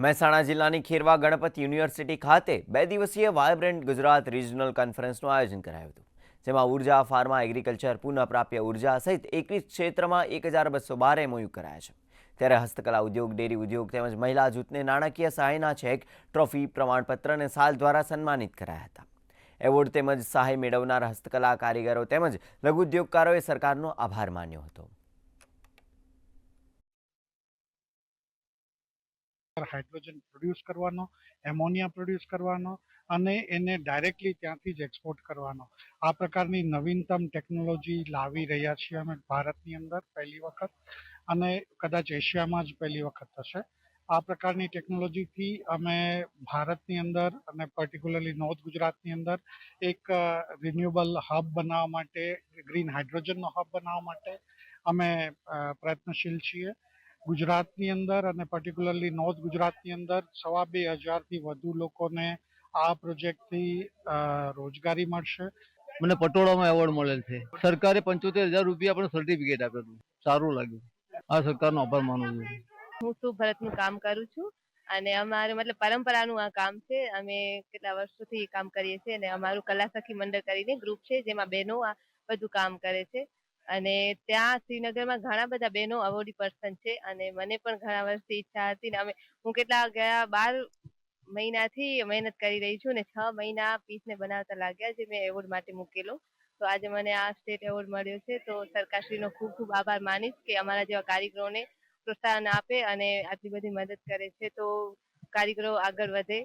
મહેસાણા જિલ્લાની ખેરવા ગણપત યુનિવર્સિટી ખાતે 2 દિવસીય વાયબ્રન્ટ ગુજરાત રિજનલ કોન્ફરન્સનું આયોજન કરાયું હતું, જેમાં ઉર્જા, ફાર્મા, એગ્રીકલ્ચર, પુનઃપ્રાપ્ય ઉર્જા સહિત 21 ક્ષેત્રમાં 1212 MOU કરાયા છે. ત્યારે હસ્તકલા ઉદ્યોગ, ડેરી ઉદ્યોગ તેમજ મહિલા જૂથને નાણાકીય સહાયના ચેક, ટ્રોફી, પ્રમાણપત્ર અને શાલ દ્વારા સન્માનિત કરાયા હતા. એવોર્ડ તેમજ સહાય મેળવનાર હસ્તકલા કારીગરો તેમજ લઘુ ઉદ્યોગકારોએ સરકારનો આભાર માન્યો હતો. હાઇડ્રોજન પ્રોડ્યુસ કરવાનો, એમોનિયા પ્રોડ્યુસ કરવાનો અને એને ડાયરેક્ટલી ત્યાંથી જ એક્સપોર્ટ કરવાનો. આ પ્રકારની નવીનતમ ટેકનોલોજી લાવી રહ્યા છીએ અમે ભારતની અંદર પહેલી વખત, અને કદાચ એશિયામાં જ પહેલી વખત હશે. આ પ્રકારની ટેકનોલોજીથી અમે ભારતની અંદર અને પર્ટિક્યુલરલી નોર્થ ગુજરાતની અંદર એક રિન્યુએબલ હબ બનાવવા માટે, ગ્રીન હાઇડ્રોજનનો હબ બનાવવા માટે અમે પ્રયત્નશીલ છીએ. ગુજરાતની અંદર અને પર્ટિક્યુલરલી નોર્થ ગુજરાતની અંદર 2,500થી વધુ લોકોને આ પ્રોજેક્ટથી રોજગારી મળશે. મને પટોળામાં એવોર્ડ મળેલ છે. સરકારે 75,000 રૂપિયા પણ સર્ટિફિકેટ આપેલું, સારું લાગ્યું. આ સરકારનો આભાર માનું છું. હું શું ભરતનું કામ કરું છું અને અમારે મતલબ પરંપરાનું આ કામ છે. અમે કેટલા વર્ષોથી કામ કરીએ છીએ અને અમારું કલા સખી મંડળ કરીને ગ્રુપ છે, જેમાં બહેનો આ બધું કામ કરે છે. અને ત્યાં શ્રીનગરમાં ઘણા બધા બહેનો અવોર્ડી પર્સન છે અને મને પણ ઘણા વર્ષથી ઈચ્છા હતી ને હું કેટલા ગયા 12 મહિનાથી મહેનત કરી રહી છું ને 6 મહિના પીસને બનાવતા લાગ્યા, જે મેં એવોર્ડ માટે મૂકેલો. તો આજે મને આ સ્ટેટ એવોર્ડ મળ્યો છે, તો સરકારશ્રીનો ખૂબ ખૂબ આભાર માનીશ કે અમારા જેવા કારીગરોને પ્રોત્સાહન આપે અને આટલી બધી મદદ કરે છે, તો કારીગરો આગળ વધે.